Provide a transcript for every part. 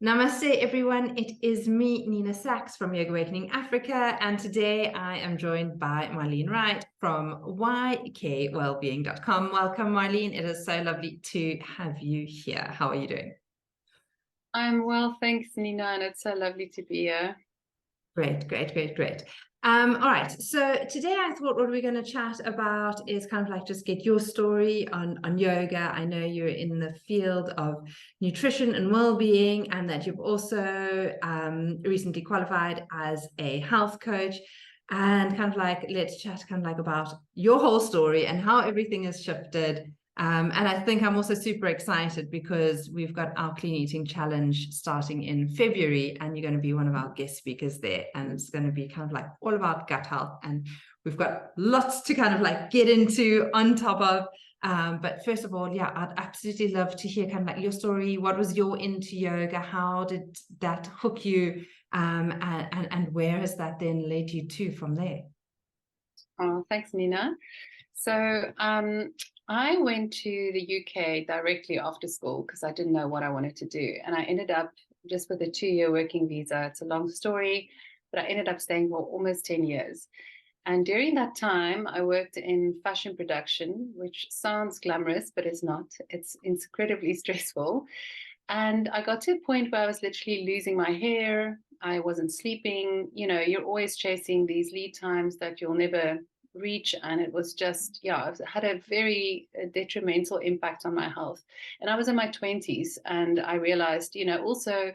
Namaste, everyone. It is me, Nina Saacks from Yoga Awakening Africa, and today I am joined by Marlien Wright from ykwellbeing.com. Welcome, Marlien. It is so lovely to have you here. How are you doing? I'm well, thanks, Nina, and it's so lovely to be here. Great. All right, so today I thought what we're going to chat about is kind of like just get your story on yoga. I know you're in the field of nutrition and well-being, and that you've also recently qualified as a health coach, and kind of like let's chat kind of like about your whole story and how everything has shifted. And I think I'm also super excited because we've got our clean eating challenge starting in February, and you're going to be one of our guest speakers there. And it's going to be kind of like all about gut health. And we've got lots to kind of like get into on top of. But first of all, yeah, I'd absolutely love to hear kind of like your story. What was your into yoga? How did that hook you? And where has that then led you to from there? Oh, thanks, Nina. So I went to the UK directly after school because I didn't know what I wanted to do. And I ended up just with a 2-year working visa. It's a long story, but I ended up staying for almost 10 years. And during that time, I worked in fashion production, which sounds glamorous, but it's not. It's incredibly stressful. And I got to a point where I was literally losing my hair. I wasn't sleeping. You know, you're always chasing these lead times that you'll never reach. And it was just, yeah, it had a very detrimental impact on my health. And I was in my 20s, and I realized, you know, also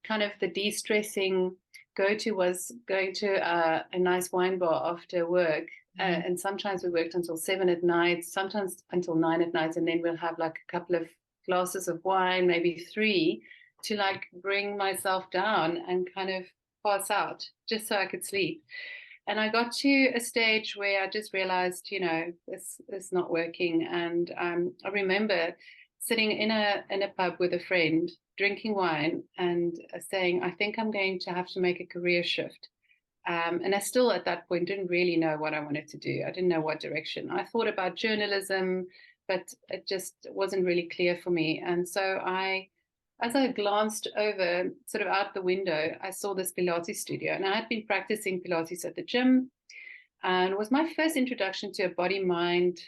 kind of the de-stressing go-to was going to a nice wine bar after work. And sometimes we worked until 7 at night, sometimes until 9 at night. And then we'll have like a couple of glasses of wine, maybe 3, to like bring myself down and kind of pass out just so I could sleep. And I got to a stage where I just realized, you know, this is not working. And I remember sitting in a pub with a friend, drinking wine, and saying, I think I'm going to have to make a career shift. And I still at that point didn't really know what I wanted to do. I didn't know what direction. I thought about journalism, but it just wasn't really clear for me. And so as I glanced over sort of out the window, I saw this Pilates studio, and I had been practicing Pilates at the gym, and it was my first introduction to a body-mind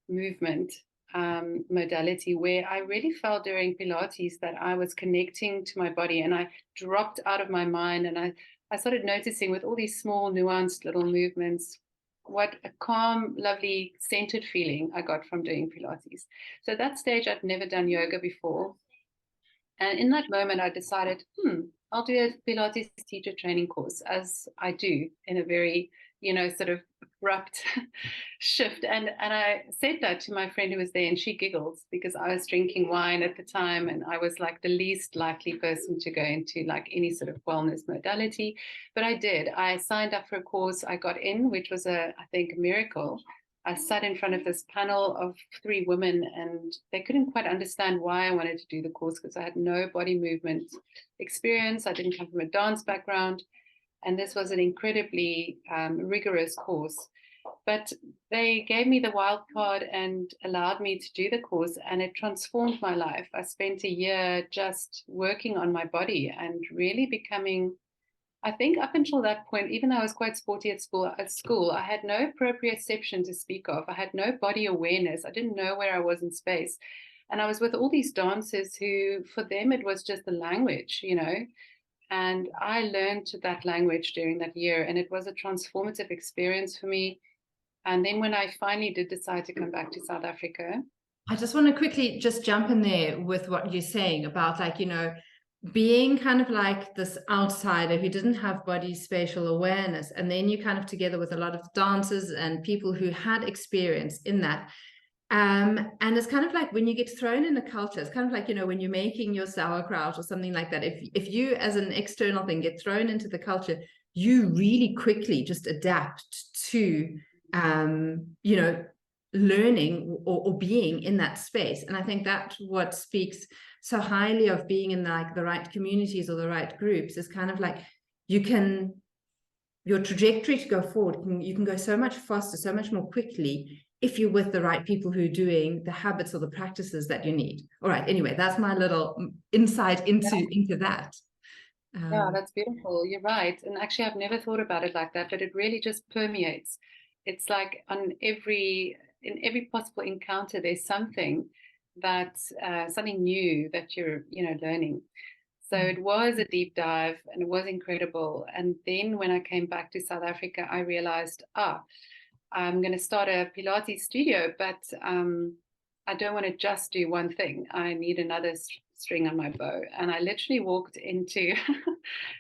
movement modality, where I really felt during Pilates that I was connecting to my body, and I dropped out of my mind, and I started noticing with all these small nuanced little movements what a calm, lovely, centered feeling I got from doing Pilates. So at that stage, I'd never done yoga before. And in that moment, I decided, I'll do a Pilates teacher training course, as I do in a very, you know, sort of abrupt shift. And I said that to my friend who was there, and she giggled because I was drinking wine at the time, and I was like the least likely person to go into like any sort of wellness modality. But I did. I signed up for a course. I got in, which was I think, a miracle. I sat in front of this panel of 3 women, and they couldn't quite understand why I wanted to do the course because I had no body movement experience. I didn't come from a dance background, and this was an incredibly rigorous course. But they gave me the wild card and allowed me to do the course, and it transformed my life. I spent a year just working on my body and really becoming, I think up until that point, even though I was quite sporty at school, I had no proprioception to speak of. I had no body awareness. I didn't know where I was in space. And I was with all these dancers who, for them, it was just a language, you know. And I learned that language during that year, and it was a transformative experience for me. And then when I finally did decide to come back to South Africa. I just want to quickly just jump in there with what you're saying about, like, you know, being kind of like this outsider who didn't have body spatial awareness, and then you kind of together with a lot of dancers and people who had experience in that. And it's kind of like when you get thrown in a culture, it's kind of like, you know, when you're making your sauerkraut or something like that, if you as an external thing get thrown into the culture, you really quickly just adapt to you know, learning or being in that space. And I think that's what speaks so highly of being in like the right communities or the right groups, is kind of like your trajectory to go forward, you can go so much faster, so much more quickly if you're with the right people who are doing the habits or the practices that you need. All right, anyway, that's my little insight into that. Yeah, that's beautiful. You're right. And actually, I've never thought about it like that, but it really just permeates. It's like in every possible encounter, there's something that, something new that you're, learning. So Mm. it was a deep dive and it was incredible. And then when I came back to South Africa, I realized, I'm going to start a Pilates studio, but I don't want to just do one thing. I need another string on my bow. And I literally walked into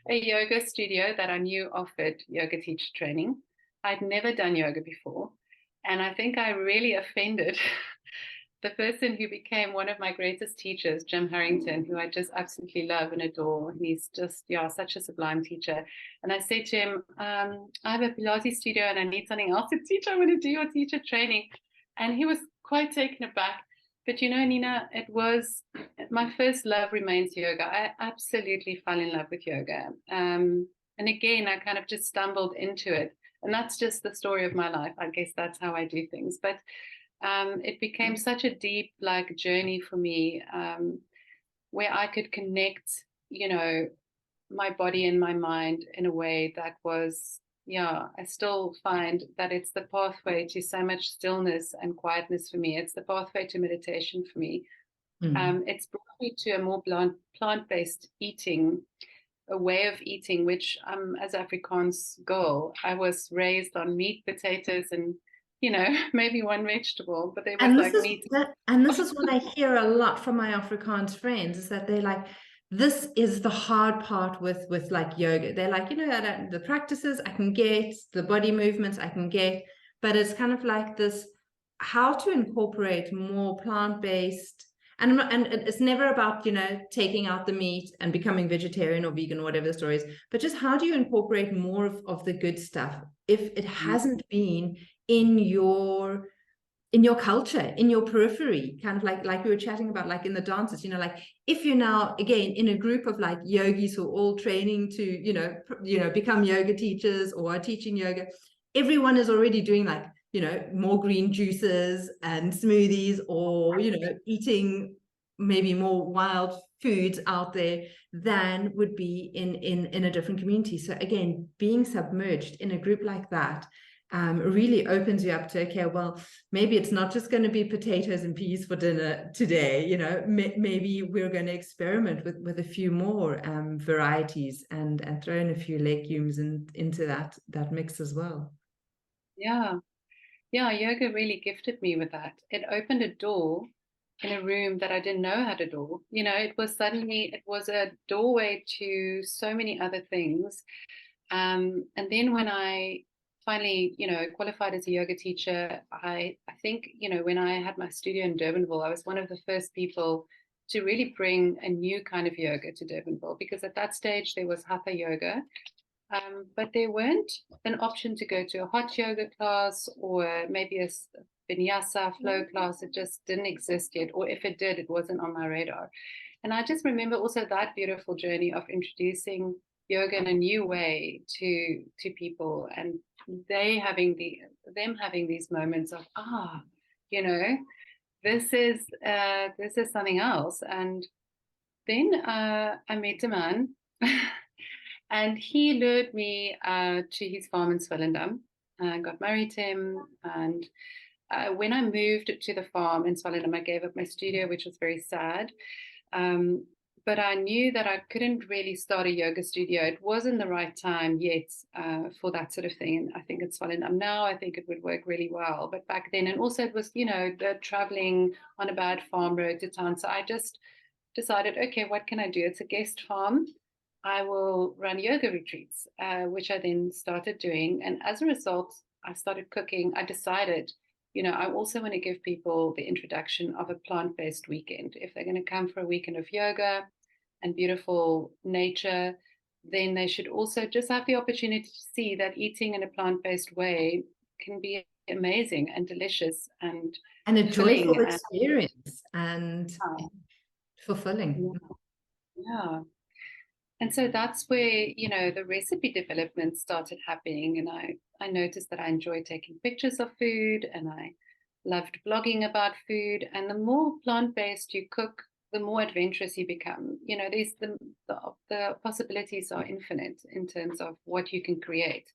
a yoga studio that I knew offered yoga teacher training. I'd never done yoga before. And I think I really offended the person who became one of my greatest teachers, Jim Harrington, who I just absolutely love and adore. He's just, yeah, such a sublime teacher. And I said to him, I have a Pilates studio and I need something else to teach. I want to do your teacher training. And he was quite taken aback. But Nina, it was my first love remains yoga. I absolutely fell in love with yoga. And again, I kind of just stumbled into it. And that's just the story of my life. I guess that's how I do things. But it became such a deep journey for me, where I could connect, my body and my mind in a way that was, yeah, I still find that it's the pathway to so much stillness and quietness for me. It's the pathway to meditation for me. It's brought me to a more plant-based eating, a way of eating, which as Afrikaans girl, I was raised on meat, potatoes, and maybe one vegetable, but there was And this like is meat. and this is what I hear a lot from my Afrikaans friends, is that they're like, this is the hard part with like yoga. They're like, the practices I can get, the body movements I can get, but it's kind of like this, how to incorporate more plant-based. And it's never about, taking out the meat and becoming vegetarian or vegan or whatever the story is, but just how do you incorporate more of the good stuff if it hasn't been in your culture, in your periphery, kind of like we were chatting about, like in the dances, like if you're now again in a group of like yogis who are all training to, become yoga teachers or are teaching yoga, everyone is already doing like, more green juices and smoothies, or, eating maybe more wild foods out there than would be in a different community. So again, being submerged in a group like that really opens you up to, okay, well, maybe it's not just going to be potatoes and peas for dinner today. Maybe we're going to experiment with a few more varieties and throw in a few legumes into that mix as well. Yeah, yeah, yoga really gifted me with that. It opened a door in a room that I didn't know had a door. It was a doorway to so many other things. And then when I finally, qualified as a yoga teacher, I think, when I had my studio in Durbanville, I was one of the first people to really bring a new kind of yoga to Durbanville, because at that stage there was hatha yoga, but there weren't an option to go to a hot yoga class or maybe a vinyasa flow class. It just didn't exist yet, or if it did, it wasn't on my radar. And I just remember also that beautiful journey of introducing yoga in a new way to people, and them having these moments of you know this is something else. And then I met a man and he lured me to his farm in Swellendam. I got married to him, and when I moved to the farm in Swellendam, I gave up my studio, which was very sad. But I knew that I couldn't really start a yoga studio. It wasn't the right time yet for that sort of thing. And I think it's Swellendam now, I think it would work really well. But back then, and also it was, the traveling on a bad farm road to town. So I just decided, okay, what can I do? It's a guest farm. I will run yoga retreats, which I then started doing. And as a result, I started cooking. I decided, I also want to give people the introduction of a plant-based weekend. If they're going to come for a weekend of yoga and beautiful nature, then they should also just have the opportunity to see that eating in a plant-based way can be amazing and delicious and a joyful filling experience and fulfilling. yeah. And so that's where, the recipe development started happening. And I noticed that I enjoyed taking pictures of food and I loved blogging about food. And the more plant-based you cook, the more adventurous you become. You know, there's the possibilities are infinite in terms of what you can create.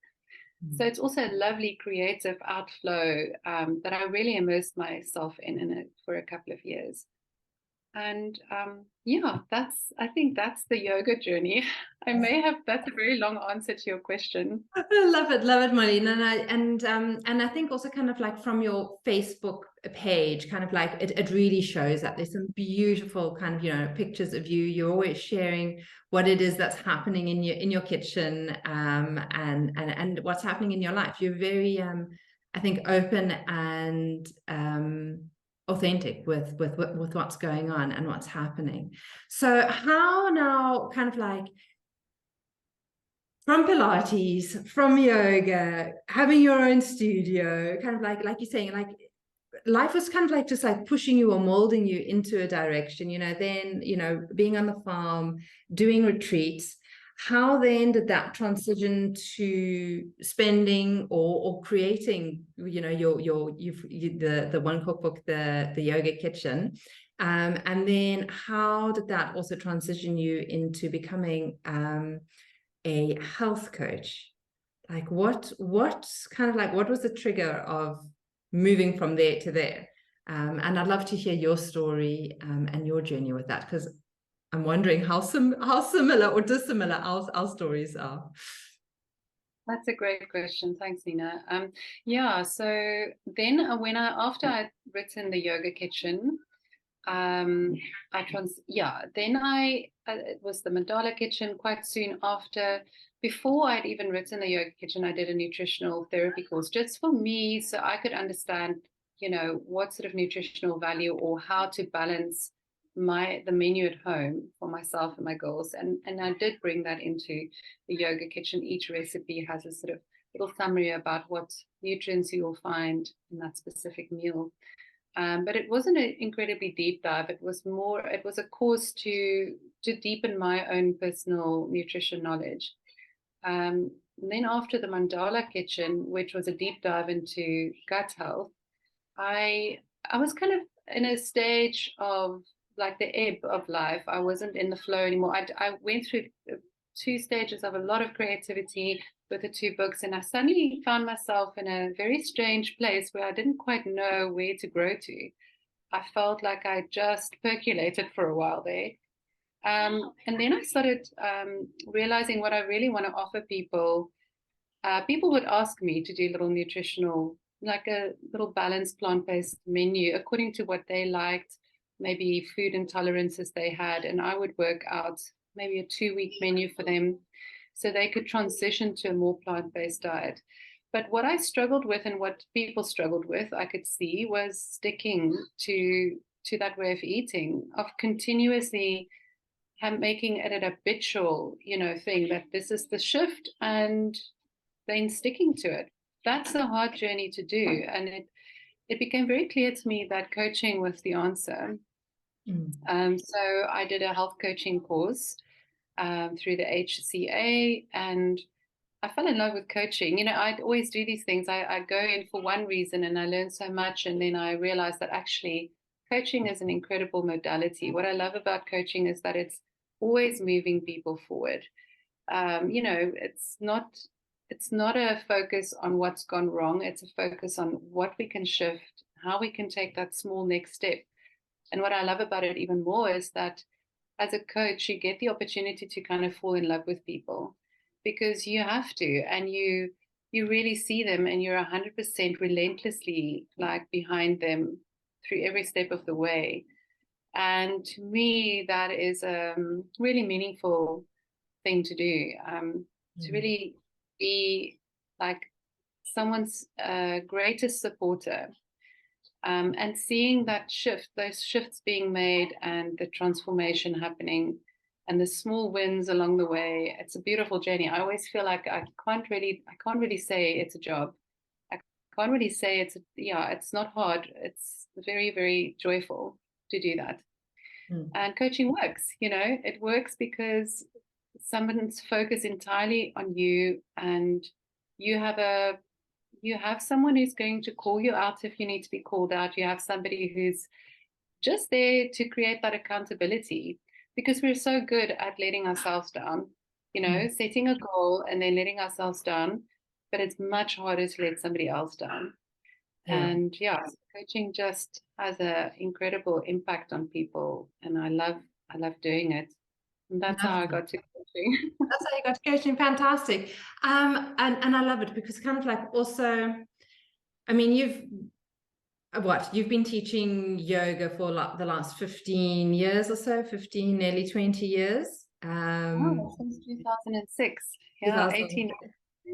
So it's also a lovely creative outflow that I really immersed myself in it for a couple of years. And yeah, I think that's the yoga journey. That's a very long answer to your question. I love it, Marlene. And I think also kind of like from your Facebook page, kind of like it really shows that there's some beautiful kind of, you know, pictures of you. You're always sharing what it is that's happening in your kitchen, and what's happening in your life. You're very I think open and authentic with what's going on and what's happening. So how now kind of like from Pilates, from yoga, having your own studio, kind of like you're saying, like life was kind of like just like pushing you or molding you into a direction, you know, then, you know, being on the farm, doing retreats. How then did that transition to spending or creating, you know, the one cookbook, the yoga kitchen? And then how did that also transition you into becoming a health coach? Like what kind of like what was the trigger of moving from there to there? And I'd love to hear your story and your journey with that, because I'm wondering how similar or dissimilar our stories are. That's a great question. Thanks, Nina. Yeah, so then after I'd written the yoga kitchen, it was the Mandala kitchen quite soon after. Before I'd even written the yoga kitchen, I did a nutritional therapy course just for me, so I could understand, you know, what sort of nutritional value or how to balance the menu at home for myself and my girls. And I did bring that into the yoga kitchen. Each recipe has a sort of little summary about what nutrients you will find in that specific meal. But it wasn't an incredibly deep dive. It was a course to deepen my own personal nutrition knowledge. Then after the Mandala kitchen, which was a deep dive into gut health, I was kind of in a stage of like the ebb of life. I wasn't in the flow anymore. I went through 2 stages of a lot of creativity with the 2 books, and I suddenly found myself in a very strange place where I didn't quite know where to grow to. I felt like I just percolated for a while there. And then I started realizing what I really want to offer people. People would ask me to do little nutritional, like a little balanced plant-based menu according to what they liked, maybe food intolerances they had, and I would work out maybe a 2-week menu for them so they could transition to a more plant-based diet. But what I struggled with and what people struggled with, I could see, was sticking to that way of eating, of continuously making it an habitual, you know, thing that this is the shift and then sticking to it. That's a hard journey to do. And it became very clear to me that coaching was the answer. So I did a health coaching course through the HCA, and I fell in love with coaching. You know, I'd always do these things. I go in for one reason and I learn so much, and then I realized that actually coaching is an incredible modality. What I love about coaching is that it's always moving people forward. You know, it's not a focus on what's gone wrong. It's a focus on what we can shift, how we can take that small next step. And what I love about it even more is that as a coach, you get the opportunity to kind of fall in love with people, because you have to, and you really see them, and you're 100% relentlessly like behind them through every step of the way. And to me, that is a really meaningful thing to do, to really be like someone's greatest supporter, and seeing that shift, those shifts being made and the transformation happening and the small wins along the way. It's a beautiful journey. I always feel like I can't really say it's a job. I can't really say it's not hard. It's very, very joyful to do that. And coaching works, you know, it works because someone's focused entirely on you, and you have someone who's going to call you out if you need to be called out. You have somebody who's just there to create that accountability, because we're so good at letting ourselves down, you know, setting a goal and then letting ourselves down, but it's much harder to let somebody else down. Yeah. And yeah, coaching just has an incredible impact on people, and I love doing it. And that's how I got to coaching. That's how you got to coaching. Fantastic. And I love it because kind of like also, I mean, you've been teaching yoga for like the last 15 years or so, 15, nearly 20 years. Since 2006. Yeah, 2000, 18.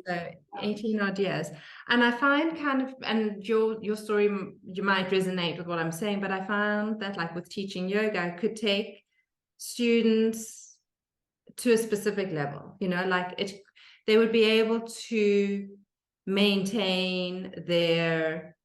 so 18 odd years. And I find kind of, and your story, you might resonate with what I'm saying, but I found that like with teaching yoga, I could take students to a specific level, you know, like they would be able to maintain their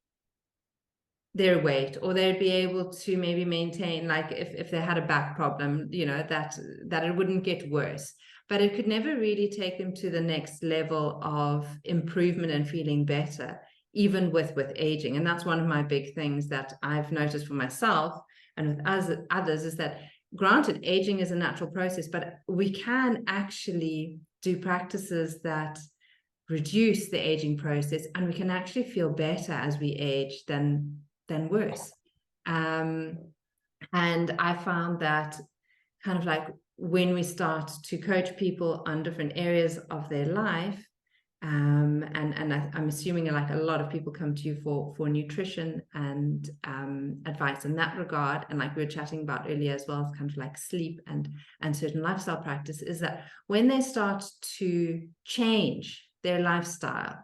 weight, or they'd be able to maybe maintain, like if they had a back problem, you know, that it wouldn't get worse, but it could never really take them to the next level of improvement and feeling better, even with aging. And that's one of my big things that I've noticed for myself and with others, is that granted, aging is a natural process, but we can actually do practices that reduce the aging process, and we can actually feel better as we age than worse. And I found that kind of like when we start to coach people on different areas of their life, and I'm assuming like a lot of people come to you for nutrition and advice in that regard, and like we were chatting about earlier as well, kind of like sleep and certain lifestyle practice, is that when they start to change their lifestyle,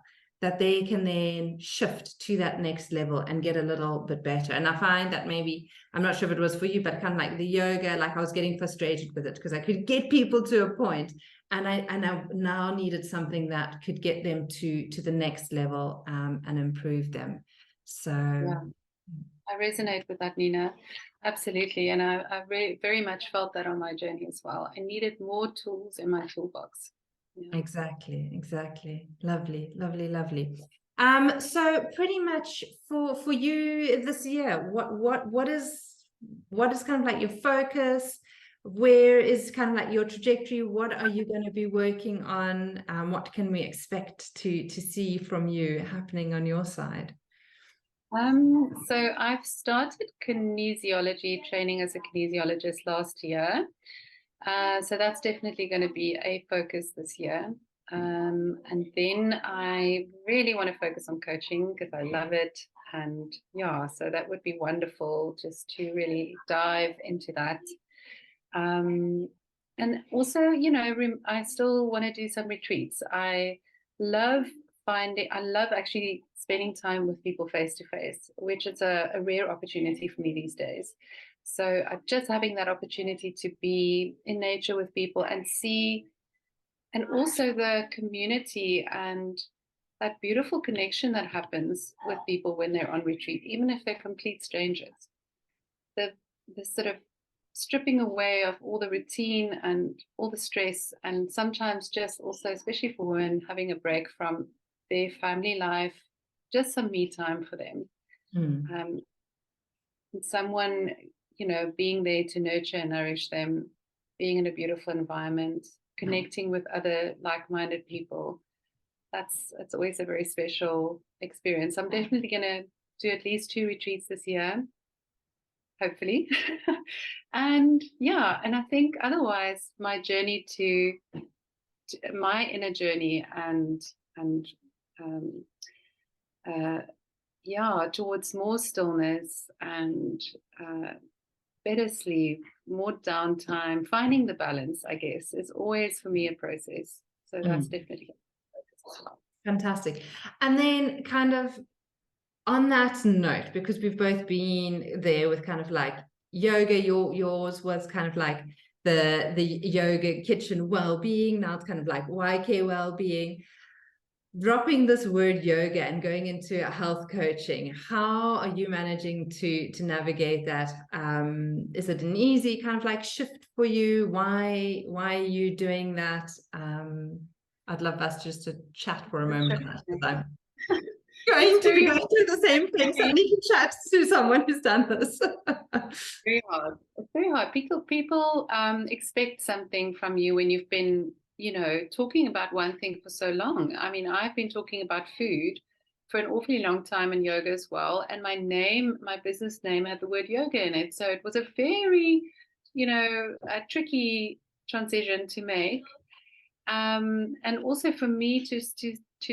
that they can then shift to that next level and get a little bit better. And I find that maybe, I'm not sure if it was for you, but kind of like the yoga, like I was getting frustrated with it because I could get people to a point, and I now needed something that could get them to the next level and improve them. So yeah, I resonate with that, Nina. Absolutely. And I very much felt that on my journey as well. I needed more tools in my toolbox. Yeah. Exactly. Lovely. So pretty much for you this year, what is kind of like your focus? Where is kind of like your trajectory? What are you going to be working on? What can we expect to see from you happening on your side? So I've started kinesiology training as a kinesiologist last year. So that's definitely going to be a focus this year. And then I really want to focus on coaching because I love it. And yeah, so that would be wonderful just to really dive into that. And also, you know, I still want to do some retreats. I love actually spending time with people face to face, which is a rare opportunity for me these days. So just having that opportunity to be in nature with people and see, and also the community and that beautiful connection that happens with people when they're on retreat, even if they're complete strangers. The sort of stripping away of all the routine and all the stress, and sometimes just also, especially for women, having a break from their family life, just some me time for them. And someone, you know, being there to nurture and nourish them, being in a beautiful environment, connecting with other like-minded people. It's always a very special experience. I'm definitely going to do at least 2 retreats this year, hopefully. And yeah, and I think otherwise my journey to my inner journey and yeah, towards more stillness and better sleep, more downtime, finding the balance, I guess, is always for me a process. So that's definitely focus as well. Fantastic. And then kind of on that note, because we've both been there with kind of like yoga, yours was kind of like the yoga kitchen well-being. Now it's kind of like YK well-being. Dropping this word yoga and going into health coaching, how are you managing to navigate that? Is it an easy kind of like shift for you? Why are you doing that? I'd love us just to chat for a moment. going to be very going through the same thing. So I need to chat to someone who's done this. very hard. It's very hard. People expect something from you when you've been, talking about one thing for so long. I mean, I've been talking about food for an awfully long time in yoga as well. And my business name had the word yoga in it. So it was a very, a tricky transition to make. And also for me to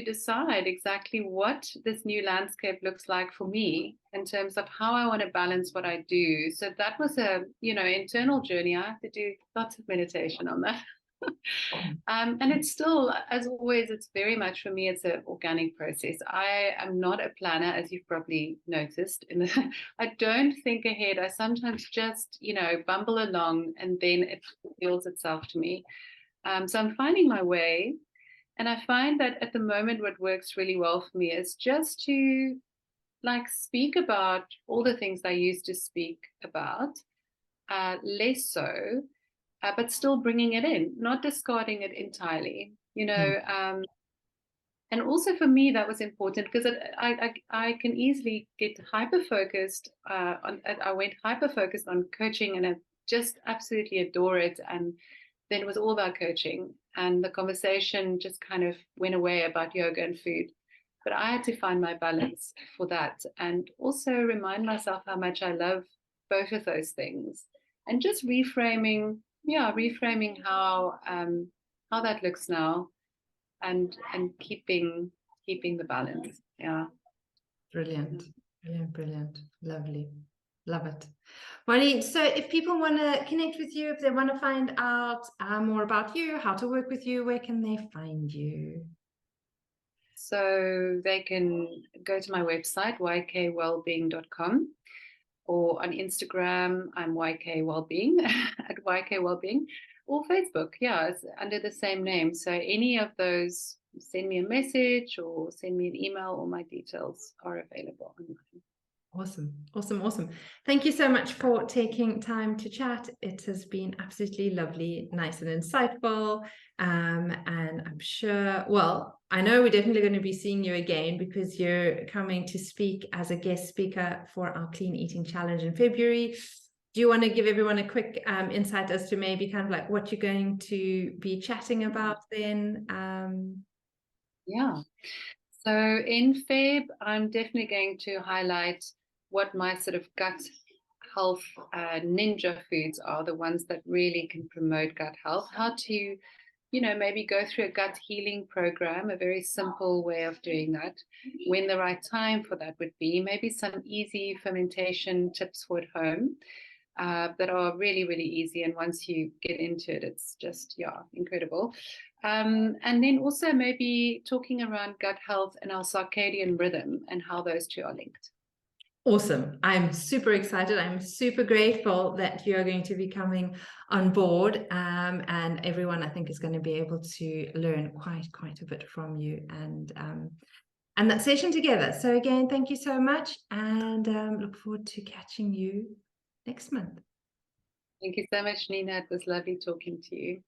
decide exactly what this new landscape looks like for me in terms of how I want to balance what I do. So that was a internal journey. I have to do lots of meditation on that. And it's still, as always, it's very much for me, it's an organic process. I am not a planner, as you've probably noticed. I don't think ahead. I sometimes just, bumble along and then it reveals itself to me. So I'm finding my way. And I find that at the moment, what works really well for me is just to speak about all the things I used to speak about, less so, but still bringing it in, not discarding it entirely, and also for me, that was important because I can easily get hyper-focused I went hyper-focused on coaching and I just absolutely adore it. And then it was all about coaching and the conversation just kind of went away about yoga and food. But I had to find my balance for that and also remind myself how much I love both of those things and just reframing how that looks now and keeping the balance. Yeah. Brilliant. Lovely. Love it. Marlien, so if people want to connect with you, if they want to find out more about you, how to work with you, where can they find you? So they can go to my website, ykwellbeing.com, or on Instagram, I'm ykwellbeing at ykwellbeing, or Facebook. Yeah, it's under the same name. So any of those, send me a message or send me an email. All my details are available online. Awesome. Thank you so much for taking time to chat. It has been absolutely lovely, nice and insightful. And I'm sure, well, I know we're definitely going to be seeing you again because you're coming to speak as a guest speaker for our Clean Eating Challenge in February. Do you want to give everyone a quick insight as to maybe kind of what you're going to be chatting about then? Yeah. So in Feb, I'm definitely going to highlight what my sort of gut health ninja foods are, the ones that really can promote gut health, how to, maybe go through a gut healing program, a very simple way of doing that, when the right time for that would be, maybe some easy fermentation tips for at home that are really, really easy. And once you get into it, it's just, incredible. And then also maybe talking around gut health and our circadian rhythm and how those two are linked. Awesome. I'm super excited. I'm super grateful that you are going to be coming on board. And everyone, I think, is going to be able to learn quite a bit from you and that session together. So again, thank you so much and look forward to catching you next month. Thank you so much, Nina. It was lovely talking to you.